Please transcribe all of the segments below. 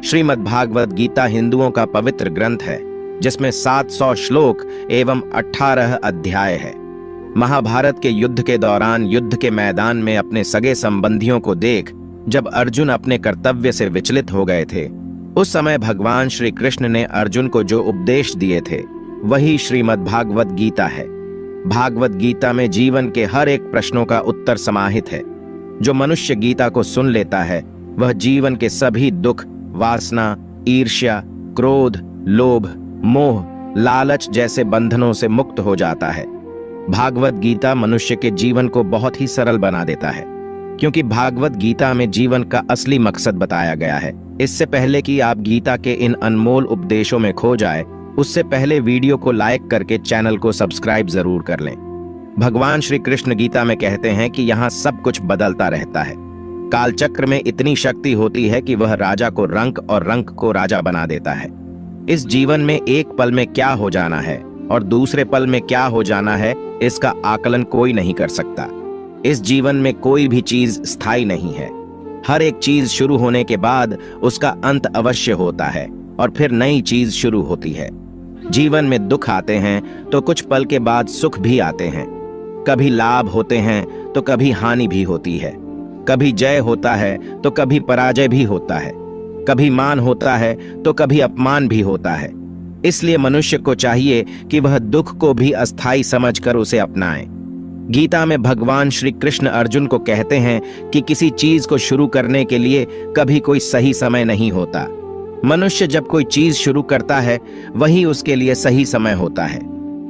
श्रीमद्भागवत गीता हिंदुओं का पवित्र ग्रंथ है, जिसमें 700 श्लोक एवं 18 अध्याय है। महाभारत के युद्ध के दौरान युद्ध के मैदान में अपने सगे संबंधियों को देख जब अर्जुन अपने कर्तव्य से विचलित हो गए थे, उस समय भगवान श्री कृष्ण ने अर्जुन को जो उपदेश दिए थे वही श्रीमद्भागवत गीता है। भागवत गीता में जीवन के हर एक प्रश्नों का उत्तर समाहित है। जो मनुष्य गीता को सुन लेता है वह जीवन के सभी दुख, वासना, ईर्ष्या, क्रोध, लोभ, मोह, लालच जैसे बंधनों से मुक्त हो जाता है। भागवत गीता मनुष्य के जीवन को बहुत ही सरल बना देता है, क्योंकि भागवत गीता में जीवन का असली मकसद बताया गया है। इससे पहले कि आप गीता के इन अनमोल उपदेशों में खो जाए, उससे पहले वीडियो को लाइक करके चैनल को सब्सक्राइब जरूर कर लें। भगवान श्री कृष्ण गीता में कहते हैं कि यहाँ सब कुछ बदलता रहता है। कालचक्र में इतनी शक्ति होती है कि वह राजा को रंक और रंक को राजा बना देता है। इस जीवन में एक पल में क्या हो जाना है और दूसरे पल में क्या हो जाना है, इसका आकलन कोई नहीं कर सकता। इस जीवन में कोई भी चीज स्थायी नहीं है। हर एक चीज शुरू होने के बाद उसका अंत अवश्य होता है और फिर नई चीज शुरू होती है। जीवन में दुख आते हैं तो कुछ पल के बाद सुख भी आते हैं। कभी लाभ होते हैं तो कभी हानि भी होती है। कभी जय होता है तो कभी पराजय भी होता है। कभी मान होता है तो कभी अपमान भी होता है। इसलिए मनुष्य को चाहिए कि वह दुख को भी अस्थायी समझकर उसे अपनाए। गीता में भगवान श्री कृष्ण अर्जुन को कहते हैं कि किसी चीज को शुरू करने के लिए कभी कोई सही समय नहीं होता। मनुष्य जब कोई चीज शुरू करता है वही उसके लिए सही समय होता है।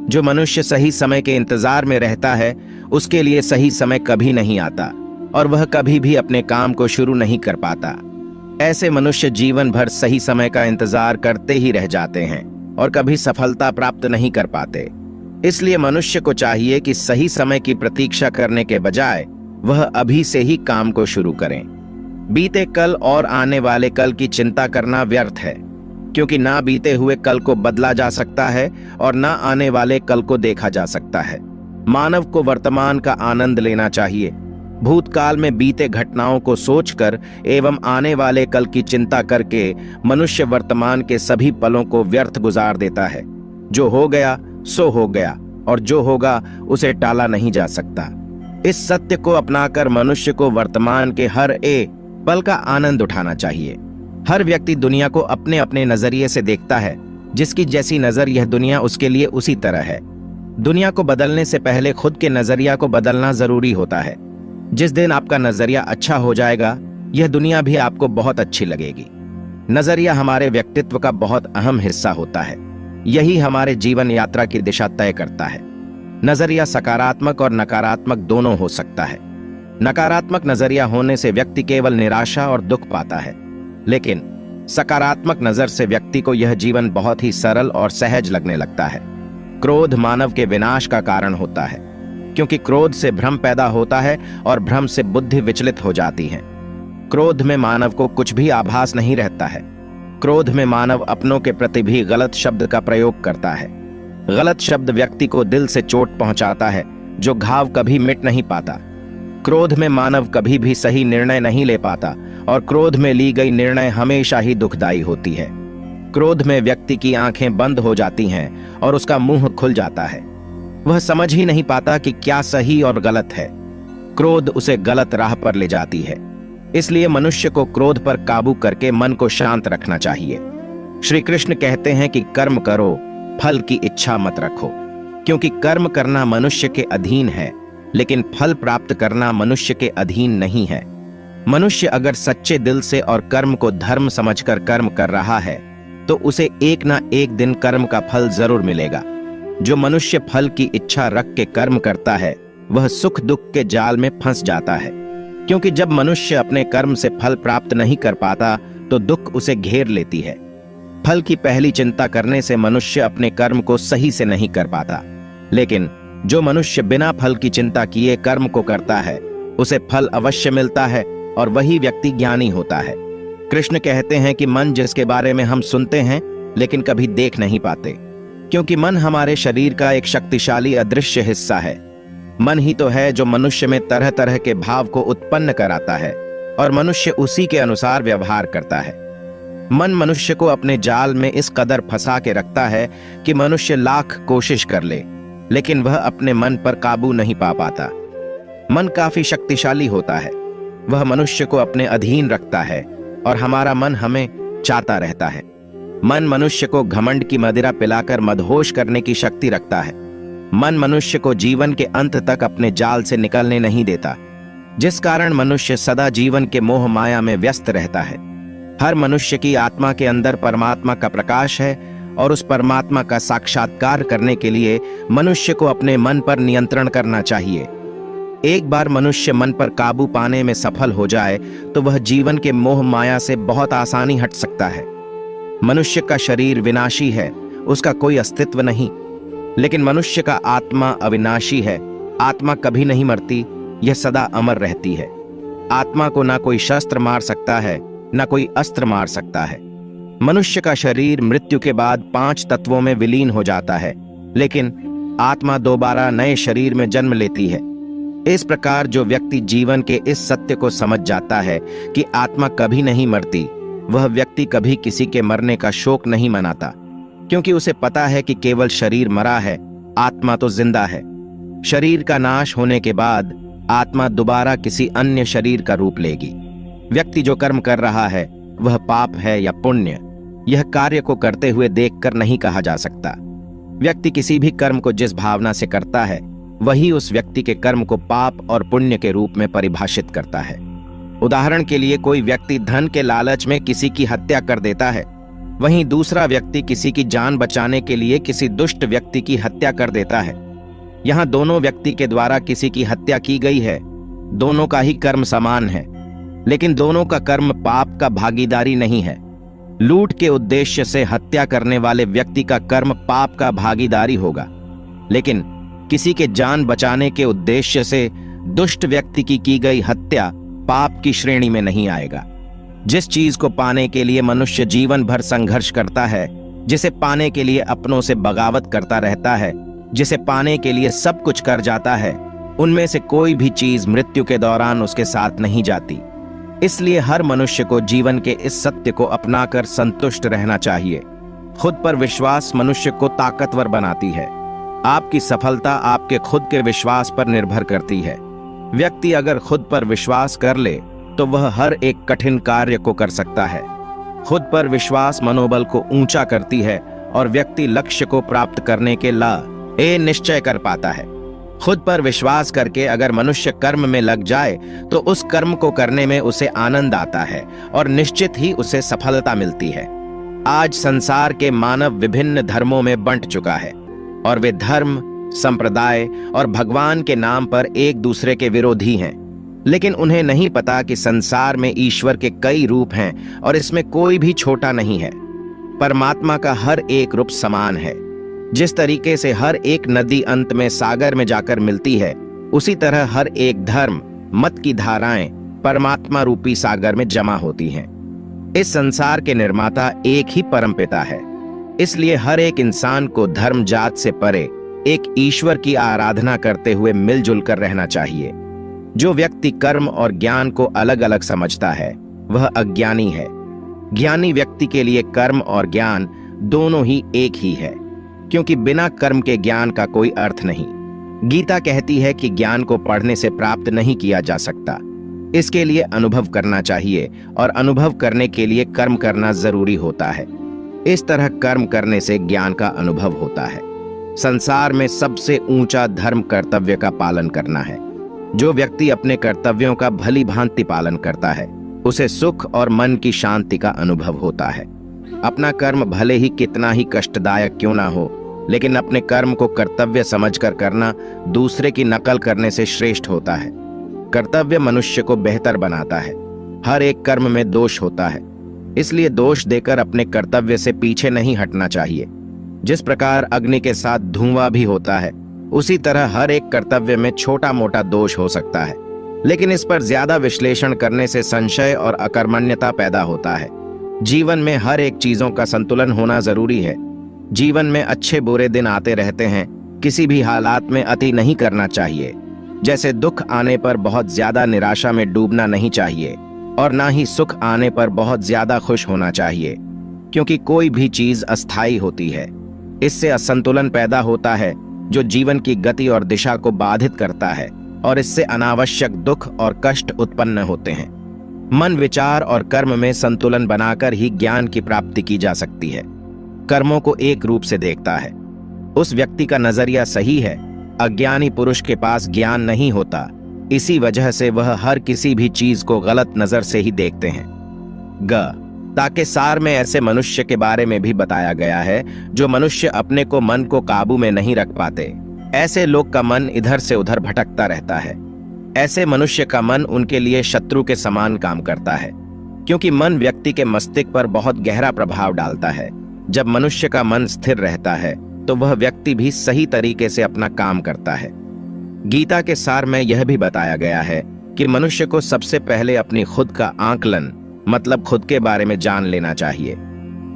जो मनुष्य सही समय के इंतजार में रहता है उसके लिए सही समय कभी नहीं आता और वह कभी भी अपने काम को शुरू नहीं कर पाता। ऐसे मनुष्य जीवन भर सही समय का इंतजार करते ही रह जाते हैं और कभी सफलता प्राप्त नहीं कर पाते। इसलिए मनुष्य को चाहिए कि सही समय की प्रतीक्षा करने के बजाय वह अभी से ही काम को शुरू करें। बीते कल और आने वाले कल की चिंता करना व्यर्थ है, क्योंकि ना बीते हुए कल को बदला जा सकता है और ना आने वाले कल को देखा जा सकता है। मानव को वर्तमान का आनंद लेना चाहिए। भूतकाल में बीते घटनाओं को सोचकर एवं आने वाले कल की चिंता करके मनुष्य वर्तमान के सभी पलों को व्यर्थ गुजार देता है। जो हो गया सो हो गया और जो होगा उसे टाला नहीं जा सकता। इस सत्य को अपनाकर मनुष्य को वर्तमान के हर एक पल का आनंद उठाना चाहिए। हर व्यक्ति दुनिया को अपने अपने नजरिए से देखता है। जिसकी जैसी नजर यह दुनिया उसके लिए उसी तरह है। दुनिया को बदलने से पहले खुद के नजरिया को बदलना जरूरी होता है। जिस दिन आपका नजरिया अच्छा हो जाएगा, यह दुनिया भी आपको बहुत अच्छी लगेगी। नजरिया हमारे व्यक्तित्व का बहुत अहम हिस्सा होता है। यही हमारे जीवन यात्रा की दिशा तय करता है। नजरिया सकारात्मक और नकारात्मक दोनों हो सकता है। नकारात्मक नजरिया होने से व्यक्ति केवल निराशा और दुख पाता है, लेकिन सकारात्मक नजर से व्यक्ति को यह जीवन बहुत ही सरल और सहज लगने लगता है। क्रोध मानव के विनाश का कारण होता है, क्योंकि क्रोध से भ्रम पैदा होता है और भ्रम से बुद्धि विचलित हो जाती है। क्रोध में मानव को कुछ भी आभास नहीं रहता है। क्रोध में मानव अपनों के प्रति भी गलत शब्द का प्रयोग करता है। गलत शब्द व्यक्ति को दिल से चोट पहुंचाता है, जो घाव कभी मिट नहीं पाता। क्रोध में मानव कभी भी सही निर्णय नहीं ले पाता और क्रोध में ली गई निर्णय हमेशा ही दुखदायी होती है। क्रोध में व्यक्ति की आंखें बंद हो जाती हैं और उसका मुंह खुल जाता है। वह समझ ही नहीं पाता कि क्या सही और गलत है। क्रोध उसे गलत राह पर ले जाती है। इसलिए मनुष्य को क्रोध पर काबू करके मन को शांत रखना चाहिए। श्री कृष्ण कहते हैं कि कर्म करो, फल की इच्छा मत रखो, क्योंकि कर्म करना मनुष्य के अधीन है, लेकिन फल प्राप्त करना मनुष्य के अधीन नहीं है। मनुष्य अगर सच्चे दिल से और कर्म को धर्म समझकर कर्म कर रहा है तो उसे एक ना एक दिन कर्म का फल जरूर मिलेगा। जो मनुष्य फल की इच्छा रख के कर्म करता है वह सुख दुख के जाल में फंस जाता है, क्योंकि जब मनुष्य अपने कर्म से फल प्राप्त नहीं कर पाता तो दुख उसे घेर लेती है। फल की पहली चिंता करने से मनुष्य अपने कर्म को सही से नहीं कर पाता, लेकिन जो मनुष्य बिना फल की चिंता किए कर्म को करता है उसे फल अवश्य मिलता है और वही व्यक्ति ज्ञानी होता है। कृष्ण कहते हैं कि मन जिसके बारे में हम सुनते हैं लेकिन कभी देख नहीं पाते, क्योंकि मन हमारे शरीर का एक शक्तिशाली अदृश्य हिस्सा है। मन ही तो है जो मनुष्य में तरह तरह के भाव को उत्पन्न कराता है और मनुष्य उसी के अनुसार व्यवहार करता है। मन मनुष्य को अपने जाल में इस कदर फंसा के रखता है कि मनुष्य लाख कोशिश कर ले, लेकिन वह अपने मन पर काबू नहीं पा पाता। मन काफी शक्तिशाली होता है। वह मनुष्य को अपने अधीन रखता है और हमारा मन हमें चाहता रहता है। मन मनुष्य को घमंड की मदिरा पिलाकर मदहोश करने की शक्ति रखता है। मन मनुष्य को जीवन के अंत तक अपने जाल से निकलने नहीं देता, जिस कारण मनुष्य सदा जीवन के मोह माया में व्यस्त रहता है। हर मनुष्य की आत्मा के अंदर परमात्मा का प्रकाश है और उस परमात्मा का साक्षात्कार करने के लिए मनुष्य को अपने मन पर नियंत्रण करना चाहिए। एक बार मनुष्य मन पर काबू पाने में सफल हो जाए तो वह जीवन के मोह माया से बहुत आसानी हट सकता है। मनुष्य का शरीर विनाशी है, उसका कोई अस्तित्व नहीं, लेकिन मनुष्य का आत्मा अविनाशी है। आत्मा कभी नहीं मरती, यह सदा अमर रहती है। आत्मा को ना कोई शस्त्र मार सकता है, ना कोई अस्त्र मार सकता है। मनुष्य का शरीर मृत्यु के बाद 5 तत्वों में विलीन हो जाता है, लेकिन आत्मा दोबारा नए शरीर में जन्म लेती है। इस प्रकार जो व्यक्ति जीवन के इस सत्य को समझ जाता है कि आत्मा कभी नहीं मरती, वह व्यक्ति कभी किसी के मरने का शोक नहीं मनाता, क्योंकि उसे पता है कि केवल शरीर मरा है, आत्मा तो जिंदा है। शरीर का नाश होने के बाद आत्मा दोबारा किसी अन्य शरीर का रूप लेगी। व्यक्ति जो कर्म कर रहा है वह पाप है या पुण्य, यह कार्य को करते हुए देखकर नहीं कहा जा सकता। व्यक्ति किसी भी कर्म को जिस भावना से करता है, वही उस व्यक्ति के कर्म को पाप और पुण्य के रूप में परिभाषित करता है। उदाहरण के लिए, कोई व्यक्ति धन के लालच में किसी की हत्या कर देता है, वहीं दूसरा व्यक्ति किसी की जान बचाने के लिए किसी दुष्ट व्यक्ति की हत्या कर देता है। यहाँ दोनों व्यक्ति के द्वारा किसी की हत्या की गई है, दोनों का ही कर्म समान है, लेकिन दोनों का कर्म पाप का भागीदारी नहीं है। लूट के उद्देश्य से हत्या करने वाले व्यक्ति का कर्म पाप का भागीदारी होगा, लेकिन किसी के जान बचाने के उद्देश्य से दुष्ट व्यक्ति की गई हत्या पाप की श्रेणी में नहीं आएगा। जिस चीज को पाने के लिए मनुष्य जीवन भर संघर्ष करता है, जिसे पाने के लिए अपनों से बगावत करता रहता है, जिसे पाने के लिए सब कुछ कर जाता है, उनमें से कोई भी चीज मृत्यु के दौरान उसके साथ नहीं जाती। इसलिए हर मनुष्य को जीवन के इस सत्य को अपनाकर संतुष्ट रहना चाहिए। खुद पर विश्वास मनुष्य को ताकतवर बनाती है। आपकी सफलता आपके खुद के विश्वास पर निर्भर करती है। व्यक्ति अगर खुद पर विश्वास कर ले तो वह हर एक कठिन कार्य को कर सकता है। खुद पर विश्वास मनोबल को ऊंचा करती है और व्यक्ति लक्ष्य को प्राप्त करने के लिए निश्चय कर पाता है। खुद पर विश्वास करके अगर मनुष्य कर्म में लग जाए तो उस कर्म को करने में उसे आनंद आता है और निश्चित ही उसे सफलता मिलती है। आज संसार के मानव विभिन्न धर्मों में बंट चुका है और वे धर्म, संप्रदाय और भगवान के नाम पर एक दूसरे के विरोधी हैं, लेकिन उन्हें नहीं पता कि संसार में ईश्वर के कई रूप हैं और इसमें कोई भी छोटा नहीं है। परमात्मा का हर एक रूप समान है। जिस तरीके से हर एक नदी अंत में सागर में जाकर मिलती है, उसी तरह हर एक धर्म, मत की धाराएं परमात्मा रूपी सागर में जमा होती हैं। इस संसार के निर्माता एक ही परमपिता है। इसलिए हर एक इंसान को धर्म जात से परे एक ईश्वर की आराधना करते हुए मिलजुल कर रहना चाहिए। जो व्यक्ति कर्म और ज्ञान को अलग अलग समझता है वह अज्ञानी है। ज्ञानी व्यक्ति के लिए कर्म और ज्ञान दोनों ही एक ही है, क्योंकि बिना कर्म के ज्ञान का कोई अर्थ नहीं। गीता कहती है कि ज्ञान को पढ़ने से प्राप्त नहीं किया जा सकता, इसके लिए अनुभव करना चाहिए और अनुभव करने के लिए कर्म करना जरूरी होता है। इस तरह कर्म करने से ज्ञान का अनुभव होता है। संसार में सबसे ऊंचा धर्म कर्तव्य का पालन करना है। जो व्यक्ति अपने कर्तव्यों का भली भांति पालन करता है, उसे सुख और मन की शांति का अनुभव होता है। अपना कर्म भले ही कितना ही कष्टदायक क्यों ना हो, लेकिन अपने कर्म को कर्तव्य समझकर करना दूसरे की नकल करने से श्रेष्ठ होता है। कर्तव्य मनुष्य को बेहतर बनाता है। हर एक कर्म में दोष होता है, इसलिए दोष देकर अपने कर्तव्य से पीछे नहीं हटना चाहिए। जिस प्रकार अग्नि के साथ धुआं भी होता है, उसी तरह हर एक कर्तव्य में छोटा मोटा दोष हो सकता है, लेकिन इस पर ज्यादा विश्लेषण करने से संशय और अकर्मण्यता पैदा होता है। जीवन में हर एक चीजों का संतुलन होना जरूरी है। जीवन में अच्छे बुरे दिन आते रहते हैं, किसी भी हालात में अति नहीं करना चाहिए। जैसे दुख आने पर बहुत ज्यादा निराशा में डूबना नहीं चाहिए, और ना ही सुख आने पर बहुत ज्यादा खुश होना चाहिए, क्योंकि कोई भी चीज अस्थायी होती है। इससे असंतुलन पैदा होता है जो जीवन की गति और दिशा को बाधित करता है, और इससे अनावश्यक दुख और कष्ट उत्पन्न होते हैं। मन, विचार और कर्म में संतुलन बनाकर ही ज्ञान की प्राप्ति की जा सकती है। कर्मों को एक रूप से देखता है। उस व्यक्ति का नजरिया सही है। अज्ञानी पुरुष के पास ज्ञान नहीं होता, इसी वजह से वह हर किसी भी चीज को गलत नजर से ही देखते हैं। ताकि सार में ऐसे मनुष्य के बारे में भी बताया गया है जो मनुष्य अपने को मन को काबू में नहीं रख पाते। ऐसे लोग का मन इधर से उधर भटकता रहता है। ऐसे मनुष्य का मन उनके लिए शत्रु के समान काम करता है, क्योंकि मन व्यक्ति के मस्तिष्क पर बहुत गहरा प्रभाव डालता है। जब मनुष्य का मन स्थिर रहता है तो वह व्यक्ति भी सही तरीके से अपना काम करता है। गीता के सार में यह भी बताया गया है कि मनुष्य को सबसे पहले अपनी खुद का आकलन, मतलब खुद के बारे में जान लेना चाहिए।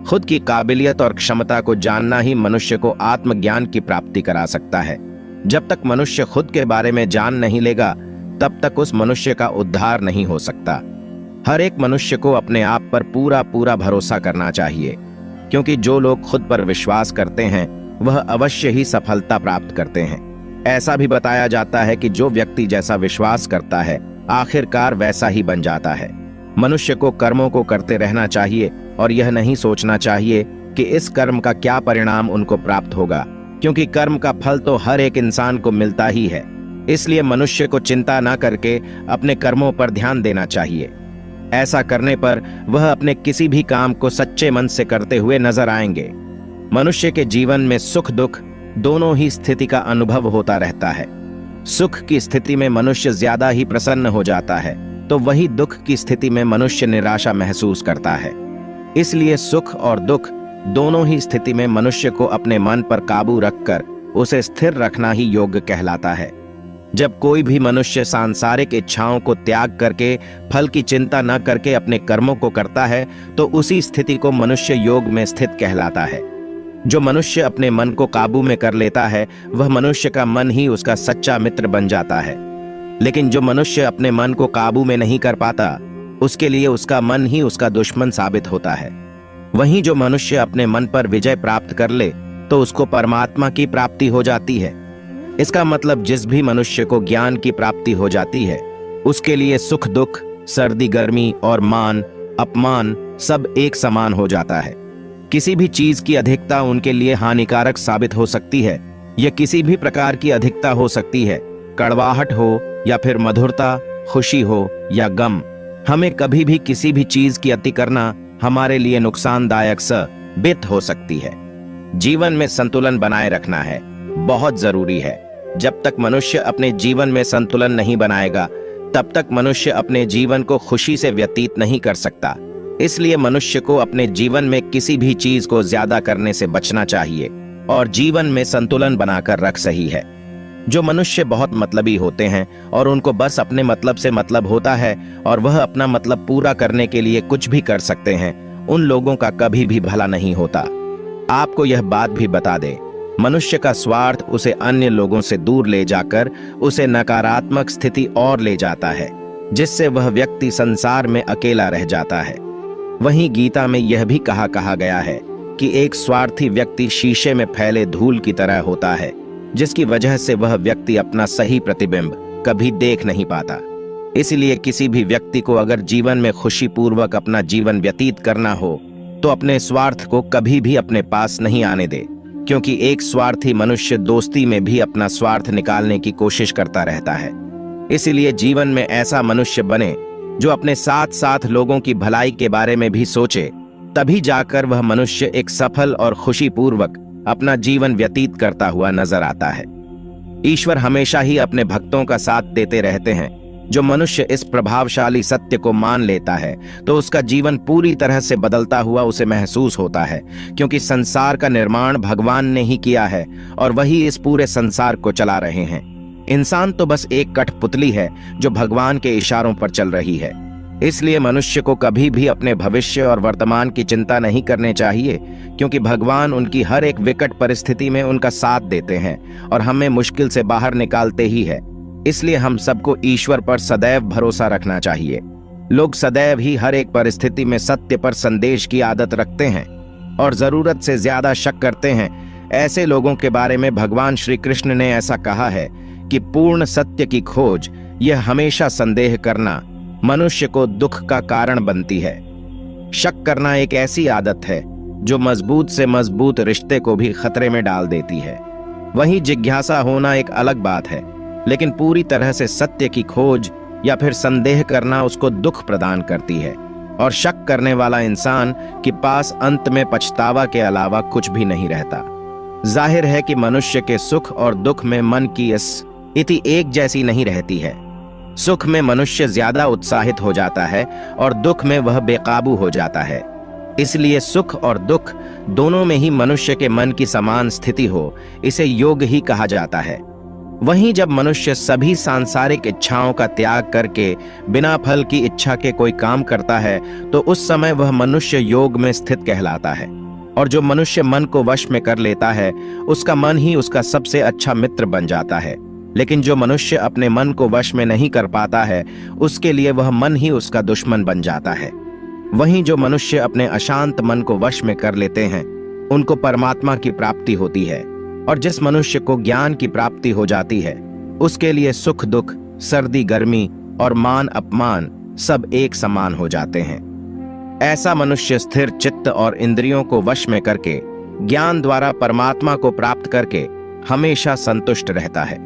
खुद की काबिलियत और क्षमता को जानना ही मनुष्य को आत्मज्ञान की प्राप्ति करा सकता है। जब तक मनुष्य खुद के बारे में जान नहीं लेगा, तब तक उस मनुष्य का उद्धार नहीं हो सकता। हर एक मनुष्य को अपने आप पर पूरा पूरा भरोसा करना चाहिए, क्योंकि जो लोग खुद पर विश्वास करते हैं वह अवश्य ही सफलता प्राप्त करते हैं। ऐसा भी बताया जाता है कि जो व्यक्ति जैसा विश्वास करता है, आखिरकार वैसा ही बन जाता है। मनुष्य को कर्मों को करते रहना चाहिए और यह नहीं सोचना चाहिए कि इस कर्म का क्या परिणाम उनको प्राप्त होगा, क्योंकि कर्म का फल तो हर एक इंसान को मिलता ही है। इसलिए मनुष्य को चिंता न करके अपने कर्मों पर ध्यान देना चाहिए। ऐसा करने पर वह अपने किसी भी काम को सच्चे मन से करते हुए नजर आएंगे। मनुष्य के जीवन में सुख दुख दोनों ही स्थिति का अनुभव होता रहता है। सुख की स्थिति में मनुष्य ज्यादा ही प्रसन्न हो जाता है, तो वही दुख की स्थिति में मनुष्य निराशा महसूस करता है। इसलिए सुख और दुख दोनों ही स्थिति में मनुष्य को अपने मन पर काबू रखकर उसे स्थिर रखना ही योग्य कहलाता है। जब कोई भी मनुष्य सांसारिक इच्छाओं को त्याग करके फल की चिंता न करके अपने कर्मों को करता है, तो उसी स्थिति को मनुष्य योग में स्थित कहलाता है। जो मनुष्य अपने मन को काबू में कर लेता है, वह मनुष्य का मन ही उसका सच्चा मित्र बन जाता है। लेकिन जो मनुष्य अपने मन को काबू में नहीं कर पाता, उसके लिए उसका मन ही उसका दुश्मन साबित होता है। वहीं जो मनुष्य अपने मन पर विजय प्राप्त कर ले, तो उसको परमात्मा की प्राप्ति हो जाती है। इसका मतलब जिस भी मनुष्य को ज्ञान की प्राप्ति हो जाती है, उसके लिए सुख दुख, सर्दी गर्मी और मान अपमान सब एक समान हो जाता है। किसी भी चीज की अधिकता उनके लिए हानिकारक साबित हो सकती है। यह किसी भी प्रकार की अधिकता हो सकती है, कड़वाहट हो या फिर मधुरता, खुशी हो या गम। हमें कभी भी किसी भी चीज की अति करना हमारे लिए नुकसानदायक साबित हो सकती है। जीवन में संतुलन बनाए रखना है बहुत जरूरी है। जब तक मनुष्य अपने जीवन में संतुलन नहीं बनाएगा, तब तक मनुष्य अपने जीवन को खुशी से व्यतीत नहीं कर सकता। इसलिए मनुष्य को अपने जीवन में किसी भी चीज को ज्यादा करने से बचना चाहिए और जीवन में संतुलन बनाकर रख सही है। जो मनुष्य बहुत मतलबी होते हैं और उनको बस अपने मतलब से मतलब होता है और वह अपना मतलब पूरा करने के लिए कुछ भी कर सकते हैं, उन लोगों का कभी भी भला नहीं होता। आपको यह बात भी बता दे, मनुष्य का स्वार्थ उसे अन्य लोगों से दूर ले जाकर उसे नकारात्मक स्थिति और ले जाता है, जिससे वह व्यक्ति संसार में अकेला रह जाता है। वहीं गीता में यह भी कहा गया है कि एक स्वार्थी व्यक्ति शीशे में फैले धूल की तरह होता है, जिसकी वजह से वह व्यक्ति अपना सही प्रतिबिंब कभी देख नहीं पाता। इसलिए किसी भी व्यक्ति को अगर जीवन में खुशी पूर्वक अपना जीवन व्यतीत करना हो, तो अपने स्वार्थ को कभी भी अपने पास नहीं आने दे, क्योंकि एक स्वार्थी मनुष्य दोस्ती में भी अपना स्वार्थ निकालने की कोशिश करता रहता है। इसलिए जीवन में ऐसा मनुष्य बने जो अपने साथ साथ लोगों की भलाई के बारे में भी सोचे, तभी जाकर वह मनुष्य एक सफल और खुशी पूर्वक अपना जीवन व्यतीत करता हुआ नजर आता है। ईश्वर हमेशा ही अपने भक्तों का साथ देते रहते हैं। जो मनुष्य इस प्रभावशाली सत्य को मान लेता है, तो उसका जीवन पूरी तरह से बदलता हुआ उसे महसूस होता है, क्योंकि संसार का निर्माण भगवान ने ही किया है और वही इस पूरे संसार को चला रहे हैं। इंसान तो बस एक कठपुतली है जो भगवान के इशारों पर चल रही है। इसलिए मनुष्य को कभी भी अपने भविष्य और वर्तमान की चिंता नहीं करनी चाहिए, क्योंकि भगवान उनकी हर एक विकट परिस्थिति में उनका साथ देते हैं और हमें मुश्किल से बाहर निकालते ही है। इसलिए हम सबको ईश्वर पर सदैव भरोसा रखना चाहिए। लोग सदैव ही हर एक परिस्थिति में सत्य पर संदेश की आदत रखते हैं और जरूरत से ज्यादा शक करते हैं। ऐसे लोगों के बारे में भगवान श्री कृष्ण ने ऐसा कहा है कि पूर्ण सत्य की खोज, यह हमेशा संदेह करना, मनुष्य को दुख का कारण बनती है। शक करना एक ऐसी आदत है जो मजबूत से मजबूत रिश्ते को भी खतरे में डाल देती है। वहीं जिज्ञासा होना एक अलग बात है, लेकिन पूरी तरह से सत्य की खोज या फिर संदेह करना उसको दुख प्रदान करती है। और शक करने वाला इंसान के पास अंत में पछतावा के अलावा कुछ भी नहीं रहता। जाहिर है कि मनुष्य के सुख और दुख में मन की स्थिति एक जैसी नहीं रहती है। सुख में मनुष्य ज्यादा उत्साहित हो जाता है और दुख में वह बेकाबू हो जाता है। इसलिए सुख और दुख दोनों में ही मनुष्य के मन की समान स्थिति हो, इसे योग ही कहा जाता है। वहीं जब मनुष्य सभी सांसारिक इच्छाओं का त्याग करके बिना फल की इच्छा के कोई काम करता है तो उस समय वह मनुष्य योग में स्थित कहलाता है। और जो मनुष्य मन को वश में कर लेता है उसका मन ही उसका सबसे अच्छा मित्र बन जाता है। लेकिन जो मनुष्य अपने मन को वश में नहीं कर पाता है उसके लिए वह मन ही उसका दुश्मन बन जाता है। वहीं जो मनुष्य अपने अशांत मन को वश में कर लेते हैं उनको परमात्मा की प्राप्ति होती है। और जिस मनुष्य को ज्ञान की प्राप्ति हो जाती है उसके लिए सुख दुख, सर्दी गर्मी और मान अपमान सब एक समान हो जाते हैं। ऐसा मनुष्य स्थिर चित्त और इंद्रियों को वश में करके ज्ञान द्वारा परमात्मा को प्राप्त करके हमेशा संतुष्ट रहता है।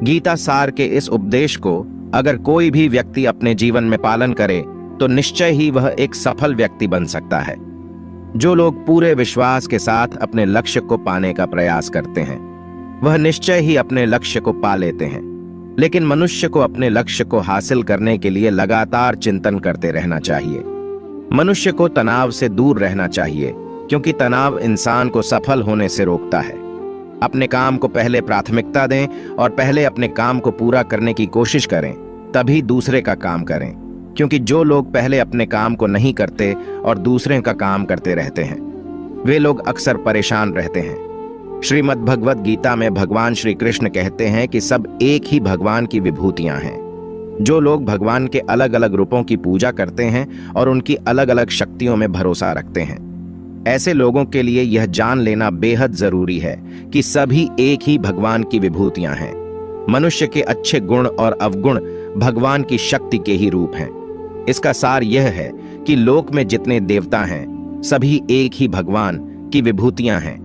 गीता सार के इस उपदेश को अगर कोई भी व्यक्ति अपने जीवन में पालन करे तो निश्चय ही वह एक सफल व्यक्ति बन सकता है। जो लोग पूरे विश्वास के साथ अपने लक्ष्य को पाने का प्रयास करते हैं वह निश्चय ही अपने लक्ष्य को पा लेते हैं। लेकिन मनुष्य को अपने लक्ष्य को हासिल करने के लिए लगातार चिंतन करते रहना चाहिए। मनुष्य को तनाव से दूर रहना चाहिए, क्योंकि तनाव इंसान को सफल होने से रोकता है। अपने काम को पहले प्राथमिकता दें और पहले अपने काम को पूरा करने की कोशिश करें, तभी दूसरे का काम करें। क्योंकि जो लोग पहले अपने काम को नहीं करते और दूसरे का काम करते रहते हैं वे लोग अक्सर परेशान रहते हैं। श्रीमद् भगवत गीता में भगवान श्री कृष्ण कहते हैं कि सब एक ही भगवान की विभूतियां हैं। जो लोग भगवान के अलग अलग रूपों की पूजा करते हैं और उनकी अलग अलग शक्तियों में भरोसा रखते हैं, ऐसे लोगों के लिए यह जान लेना बेहद जरूरी है कि सभी एक ही भगवान की विभूतियां हैं। मनुष्य के अच्छे गुण और अवगुण भगवान की शक्ति के ही रूप हैं। इसका सार यह है कि लोक में जितने देवता हैं सभी एक ही भगवान की विभूतियां हैं।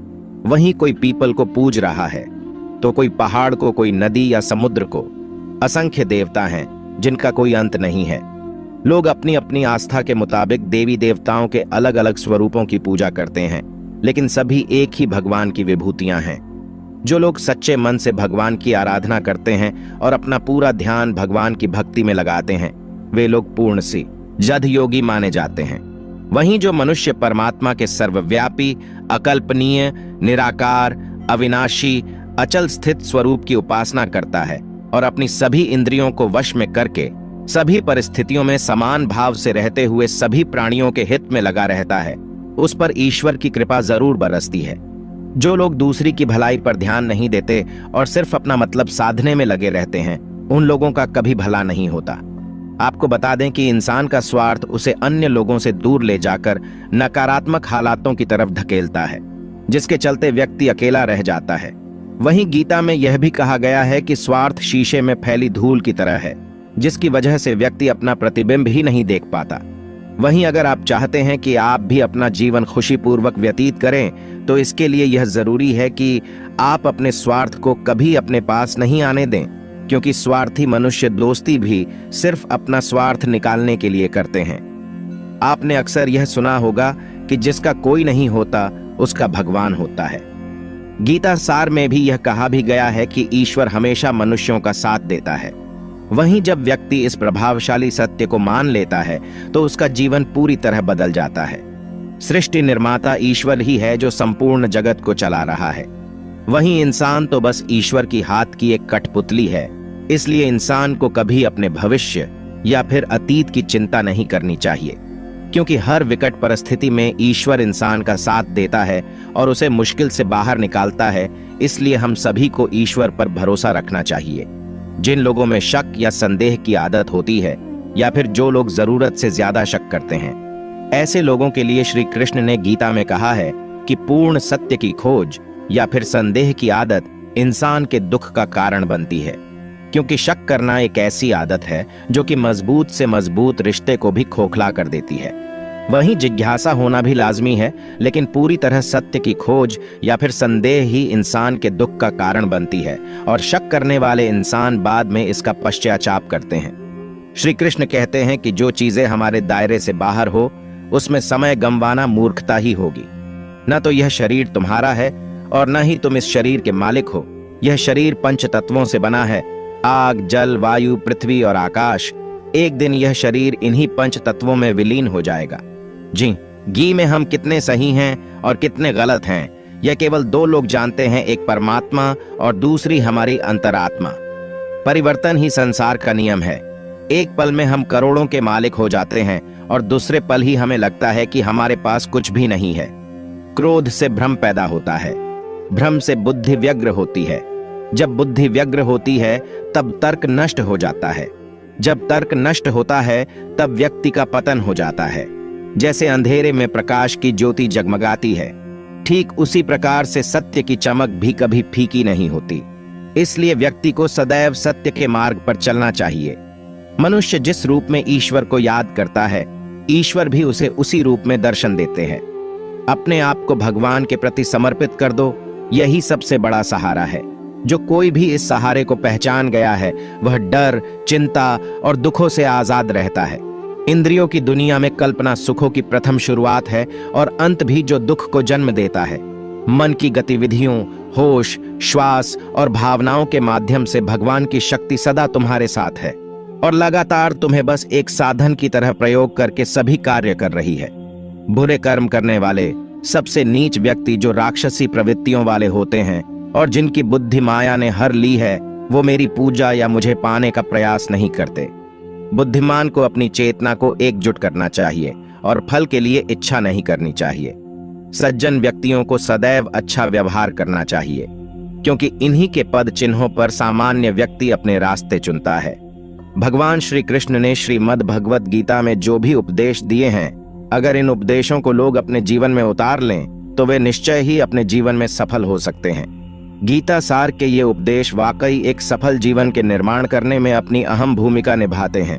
वहीं कोई पीपल को पूज रहा है तो कोई पहाड़ को, कोई नदी या समुद्र को। असंख्य देवता हैं जिनका कोई अंत नहीं है। लोग अपनी अपनी आस्था के मुताबिक देवी देवताओं के अलग अलग स्वरूपों की पूजा करते हैं, लेकिन सभी एक ही भगवान की विभूतियां हैं। जो लोग सच्चे मन से भगवान की आराधना करते हैं और अपना पूरा ध्यान भगवान की भक्ति में लगाते हैं वे लोग पूर्ण सी जद योगी माने जाते हैं। वहीं जो मनुष्य परमात्मा के सर्वव्यापी, अकल्पनीय, निराकार, अविनाशी, अचल स्थित स्वरूप की उपासना करता है और अपनी सभी इंद्रियों को वश में करके सभी परिस्थितियों में समान भाव से रहते हुए सभी प्राणियों के हित में लगा रहता है, उस पर ईश्वर की कृपा जरूर बरसती है। जो लोग दूसरी की भलाई पर ध्यान नहीं देते और सिर्फ अपना मतलब साधने में लगे रहते हैं उन लोगों का कभी भला नहीं होता। आपको बता दें कि इंसान का स्वार्थ उसे अन्य लोगों से दूर ले जाकर नकारात्मक हालातों की तरफ धकेलता है, जिसके चलते व्यक्ति अकेला रह जाता है। वहीं गीता में यह भी कहा गया है कि स्वार्थ शीशे में फैली धूल की तरह है, जिसकी वजह से व्यक्ति अपना प्रतिबिंब ही नहीं देख पाता। वहीं अगर आप चाहते हैं कि आप भी अपना जीवन खुशीपूर्वक व्यतीत करें तो इसके लिए यह जरूरी है कि आप अपने स्वार्थ को कभी अपने पास नहीं आने दें, क्योंकि स्वार्थी मनुष्य दोस्ती भी सिर्फ अपना स्वार्थ निकालने के लिए करते हैं। आपने अक्सर यह सुना होगा कि जिसका कोई नहीं होता उसका भगवान होता है। गीता सार में भी यह कहा भी गया है कि ईश्वर हमेशा मनुष्यों का साथ देता है। वहीं जब व्यक्ति इस प्रभावशाली सत्य को मान लेता है तो उसका जीवन पूरी तरह बदल जाता है। सृष्टि निर्माता ईश्वर ही है जो संपूर्ण जगत को चला रहा है। वहीं इंसान तो बस ईश्वर की हाथ की एक कठपुतली है। इसलिए इंसान को कभी अपने भविष्य या फिर अतीत की चिंता नहीं करनी चाहिए, क्योंकि हर विकट परिस्थिति में ईश्वर इंसान का साथ देता है और उसे मुश्किल से बाहर निकालता है। इसलिए हम सभी को ईश्वर पर भरोसा रखना चाहिए। जिन लोगों में शक या संदेह की आदत होती है या फिर जो लोग जरूरत से ज्यादा शक करते हैं। ऐसे लोगों के लिए श्री कृष्ण ने गीता में कहा है कि पूर्ण सत्य की खोज या फिर संदेह की आदत इंसान के दुख का कारण बनती है, क्योंकि शक करना एक ऐसी आदत है जो कि मजबूत से मजबूत रिश्ते को भी खोखला कर देती है। वहीं जिज्ञासा होना भी लाजमी है, लेकिन पूरी तरह सत्य की खोज या फिर संदेह ही इंसान के दुख का कारण बनती है और शक करने वाले इंसान बाद में इसका पश्चाताप करते हैं। श्री कृष्ण कहते हैं कि जो चीजें हमारे दायरे से बाहर हो उसमें समय गंवाना मूर्खता ही होगी। न तो यह शरीर तुम्हारा है और न ही तुम इस शरीर के मालिक हो। यह शरीर पंच तत्वों से बना है, आग, जल, वायु, पृथ्वी और आकाश। एक दिन यह शरीर इन्हीं पंच तत्वों में विलीन हो जाएगा। जी, घी में हम कितने सही हैं और कितने गलत हैं, यह केवल दो लोग जानते हैं, एक परमात्मा और दूसरी हमारी अंतरात्मा। परिवर्तन ही संसार का नियम है। एक पल में हम करोड़ों के मालिक हो जाते हैं और दूसरे पल ही हमें लगता है कि हमारे पास कुछ भी नहीं है। क्रोध से भ्रम पैदा होता है, भ्रम से बुद्धि व्यग्र होती है। जब बुद्धि व्यग्र होती है तब तर्क नष्ट हो जाता है। जब तर्क नष्ट होता है तब व्यक्ति का पतन हो जाता है। जैसे अंधेरे में प्रकाश की ज्योति जगमगाती है, ठीक उसी प्रकार से सत्य की चमक भी कभी फीकी नहीं होती। इसलिए व्यक्ति को सदैव सत्य के मार्ग पर चलना चाहिए। मनुष्य जिस रूप में ईश्वर को याद करता है, ईश्वर भी उसे उसी रूप में दर्शन देते हैं। अपने आप को भगवान के प्रति समर्पित कर दो, यही सबसे बड़ा सहारा है। जो कोई भी इस सहारे को पहचान गया है वह डर, चिंता और दुखों से आजाद रहता है। इंद्रियों की दुनिया में कल्पना सुखों की प्रथम शुरुआत है और अंत भी जो दुख को जन्म देता है। मन की गतिविधियों, होश, श्वास और भावनाओं के माध्यम से भगवान की शक्ति सदा तुम्हारे साथ है और लगातार तुम्हें बस एक साधन की तरह प्रयोग करके सभी कार्य कर रही है। बुरे कर्म करने वाले, सबसे नीच व्यक्ति जो राक्षसी प्रवृत्तियों वाले होते हैं और जिनकी बुद्धि माया ने हर ली है, वो मेरी पूजा या मुझे पाने का प्रयास नहीं करते। बुद्धिमान को अपनी चेतना को एकजुट करना चाहिए और फल के लिए इच्छा नहीं करनी चाहिए। सज्जन व्यक्तियों को सदैव अच्छा व्यवहार करना चाहिए, क्योंकि इन्हीं के पद चिन्हों पर सामान्य व्यक्ति अपने रास्ते चुनता है। भगवान श्री कृष्ण ने श्रीमद् भगवत गीता में जो भी उपदेश दिए हैं, अगर इन उपदेशों को लोग अपने जीवन में उतार लें तो वे निश्चय ही अपने जीवन में सफल हो सकते हैं। गीता सार के ये उपदेश वाकई एक सफल जीवन के निर्माण करने में अपनी अहम भूमिका निभाते हैं।